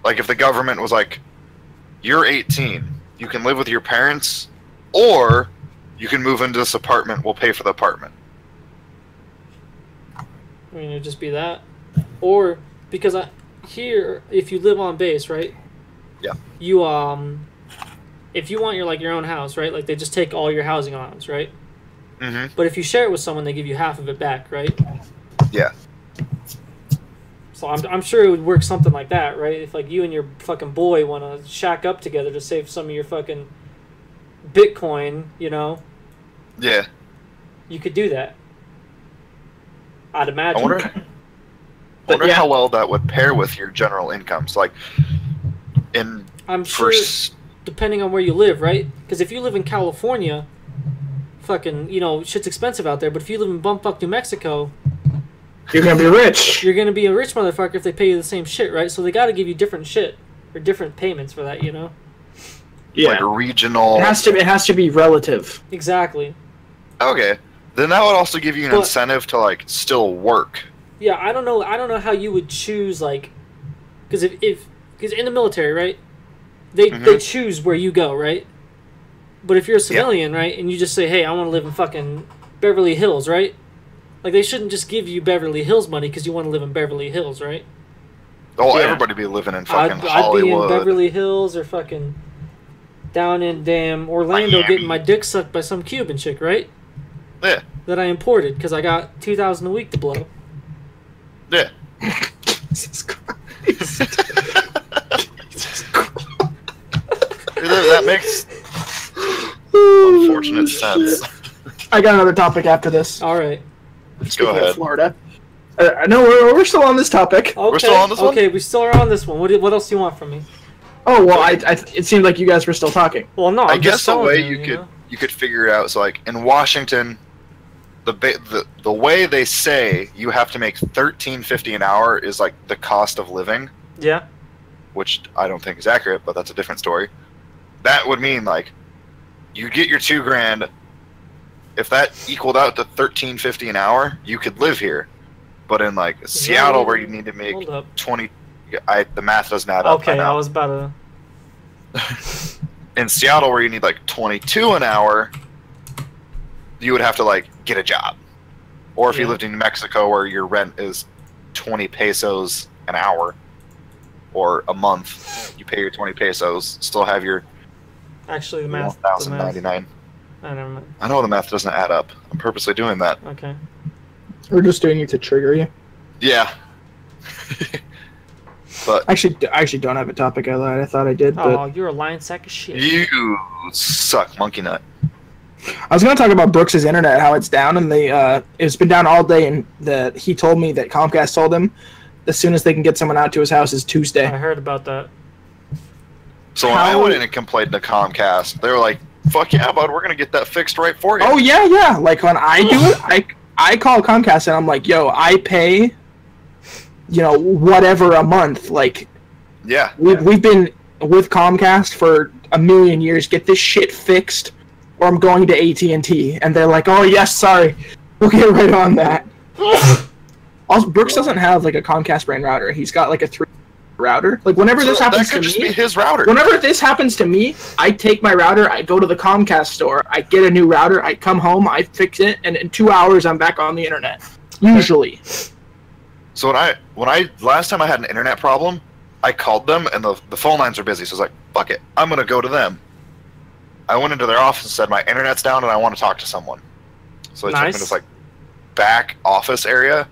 Speaker 3: Like if the government was like, "You're 18, you can live with your parents, or you can move into this apartment. We'll pay for the apartment."
Speaker 1: I mean, it'd just be that. Or, because here, if you live on base, right?
Speaker 3: Yeah.
Speaker 1: You, if you want your own house, right? Like, they just take all your housing allowance, right?
Speaker 3: Mm-hmm.
Speaker 1: But if you share it with someone, they give you half of it back, right?
Speaker 3: Yeah.
Speaker 1: So I'm sure it would work something like that, right? If, like, you and your fucking boy want to shack up together to save some of your fucking Bitcoin,
Speaker 3: Yeah.
Speaker 1: you could do that. I'd
Speaker 3: I
Speaker 1: imagine.
Speaker 3: wonder how well that would pair with your general incomes. Like,
Speaker 1: I'm sure, depending on where you live, right? Because if you live in California, fucking, shit's expensive out there. But if you live in bumfuck New Mexico,
Speaker 2: You're gonna be rich.
Speaker 1: you're gonna be a rich motherfucker if they pay you the same shit, right? So they got to give you different shit or different payments for that,
Speaker 3: like
Speaker 2: Yeah.
Speaker 3: a regional.
Speaker 2: It has to be relative.
Speaker 1: Exactly.
Speaker 3: Okay. Then that would also give you an
Speaker 1: But-
Speaker 3: incentive to like still work.
Speaker 1: Yeah, I don't know how you would choose, like, because because in the military, right? They choose where you go, right? But if you're a civilian, right, and you just say, "Hey, I want to live in fucking Beverly Hills," right? Like, they shouldn't just give you Beverly Hills money because you want to live in Beverly Hills, right?
Speaker 3: Oh,
Speaker 2: Yeah.
Speaker 3: everybody be living in fucking
Speaker 1: I'd be in
Speaker 3: Hollywood.
Speaker 1: Beverly Hills or fucking down in damn Orlando
Speaker 3: Miami.
Speaker 1: getting my dick sucked by some Cuban chick, right?
Speaker 3: Yeah.
Speaker 1: That I imported because I got $2,000 a week to blow.
Speaker 3: Yeah.
Speaker 2: Jesus Christ.
Speaker 3: That makes unfortunate sense.
Speaker 2: I got another topic after this.
Speaker 1: All right.
Speaker 3: Go
Speaker 2: Speaking of
Speaker 3: ahead.
Speaker 2: Florida. I know we're still on this topic.
Speaker 1: Okay.
Speaker 3: still on this one?
Speaker 1: Okay, we still are on this one. What else do you want from me?
Speaker 2: Oh well, it seemed like you guys were still talking.
Speaker 1: Well, no.
Speaker 3: I
Speaker 1: I'm
Speaker 3: guess
Speaker 1: just
Speaker 3: the
Speaker 1: telling
Speaker 3: way
Speaker 1: you,
Speaker 3: you could figure it out is like in Washington, the way they say you have to make $13.50 an hour is like the cost of living,
Speaker 1: Yeah.
Speaker 3: which I don't think is accurate, but that's a different story. That would mean like you get your $2,000. If that equaled out to $13.50 an hour, you could live here. But in like Seattle, where you need to make
Speaker 1: Hold up.
Speaker 3: 20, the math doesn't add up.
Speaker 1: Okay,
Speaker 3: I
Speaker 1: I
Speaker 3: know.
Speaker 1: was about to.
Speaker 3: In Seattle, where you need like 22 an hour, you would have to like get a job. Or if you
Speaker 1: Yeah.
Speaker 3: lived in New Mexico, where your rent is 20 pesos an hour or a month, you pay your 20 pesos, still have your
Speaker 1: Actually, the math.
Speaker 3: 1,099.
Speaker 1: I don't know.
Speaker 3: I know the math doesn't add up. I'm purposely doing that.
Speaker 1: Okay.
Speaker 2: We're just doing it to trigger you.
Speaker 3: Yeah. But
Speaker 2: I actually don't have a topic. I lied. I thought I did, but
Speaker 1: Oh, you're a lying sack of shit.
Speaker 3: you suck, monkey nut.
Speaker 2: I was going to talk about Brooks's internet, how it's down, and it's been down all day, and he told me that Comcast told him as soon as they can get someone out to his house is Tuesday.
Speaker 1: I heard about that.
Speaker 3: So when I
Speaker 2: How-
Speaker 3: went in and complained to Comcast, they were like, "Fuck yeah, bud, we're gonna get that fixed right for you."
Speaker 2: Oh yeah. Like when I do it, I call Comcast and I'm like, "Yo, I pay, whatever a month. Like
Speaker 3: Yeah.
Speaker 2: we've been with Comcast for a million years. Get this shit fixed, or I'm going to AT&T." And they're like, "Oh yes, sorry, we'll get right on that." Also, Brooks doesn't have like a Comcast brand router. He's got like a 3 router. Like whenever this
Speaker 3: that
Speaker 2: happens to
Speaker 3: could just be
Speaker 2: me,
Speaker 3: his router.
Speaker 2: whenever this happens to me, I take my router, I go to the Comcast store, I get a new router, I come home, I fix it, and in 2 hours I'm back on the internet. Usually.
Speaker 3: So when I last time I had an internet problem, I called them and the phone lines were busy. So I was like, "Fuck it, I'm gonna go to them." I went into their office and said, "My internet's down and I want to talk to someone." So they took me
Speaker 1: Nice.
Speaker 3: to this like back office area,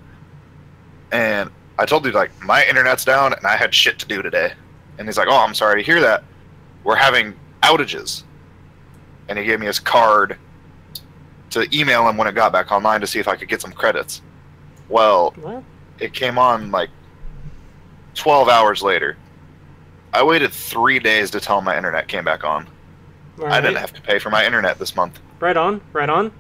Speaker 3: and I told you like my internet's down and I had shit to do today. And he's like, "Oh, I'm sorry to hear that. We're having outages." And he gave me his card to email him when it got back online to see if I could get some credits. Well,
Speaker 1: What?
Speaker 3: it came on like 12 hours later. I waited 3 days to tell my internet came back on.
Speaker 1: All
Speaker 3: I didn't
Speaker 1: right.
Speaker 3: have to pay for my internet this month.
Speaker 1: Right on. Right on.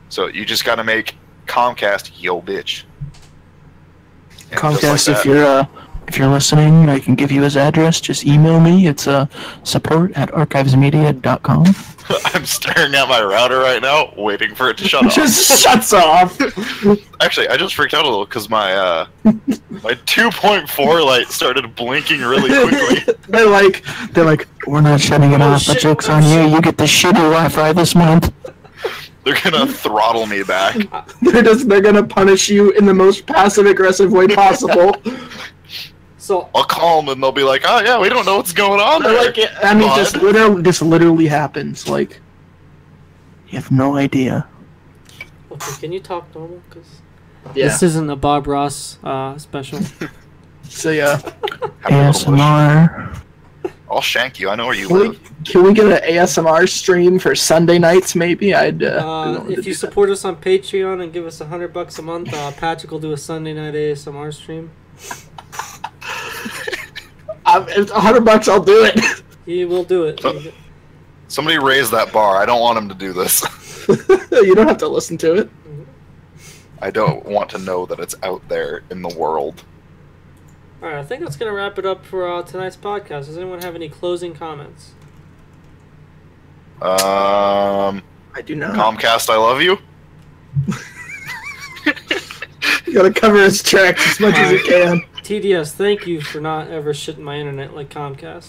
Speaker 3: So you just gotta make Comcast yo bitch. And just
Speaker 2: Comcast,
Speaker 3: like
Speaker 2: if you're listening, I can give you his address. Just email me. It's support@archivesmedia.com.
Speaker 3: that, I'm staring at my router right now, waiting for it to shut off.
Speaker 2: Just shuts off.
Speaker 3: Actually, I just freaked out a little because my my 2.4 light started blinking really quickly.
Speaker 2: they're like, we're not shutting it off. The
Speaker 1: shit.
Speaker 2: joke's on you. You get the shitty Wi-Fi this month.
Speaker 3: They're gonna throttle me back.
Speaker 2: They're gonna punish you in the most passive aggressive way possible.
Speaker 1: So
Speaker 3: I'll call them and they'll be like, "Oh yeah, we don't know what's going on there."
Speaker 2: I mean,
Speaker 3: bud."
Speaker 2: just literally happens. Like, you have no idea.
Speaker 1: okay, can you talk normal? Cause
Speaker 2: Yeah.
Speaker 1: this isn't a Bob Ross special.
Speaker 2: So yeah,
Speaker 3: Have a little bush.
Speaker 2: ASMR.
Speaker 3: I'll shank you. I know where you
Speaker 2: Can
Speaker 3: live.
Speaker 2: we get an ASMR stream for Sunday nights? Maybe I'd.
Speaker 1: If you support us on Patreon and give us $100 a month, Patrick will do a Sunday night ASMR stream.
Speaker 2: It's $100. I'll do it.
Speaker 1: He will do it.
Speaker 3: Somebody raise that bar. I don't want him to do this.
Speaker 2: You don't have to listen to it.
Speaker 3: I don't want to know that it's out there in the world.
Speaker 1: All right, I think that's gonna wrap it up for tonight's podcast. Does anyone have any closing comments?
Speaker 3: Um,
Speaker 2: I do not.
Speaker 3: Comcast, I love you.
Speaker 2: You gotta cover his tracks as much as you can.
Speaker 1: TDS, thank you for not ever shitting my internet like Comcast.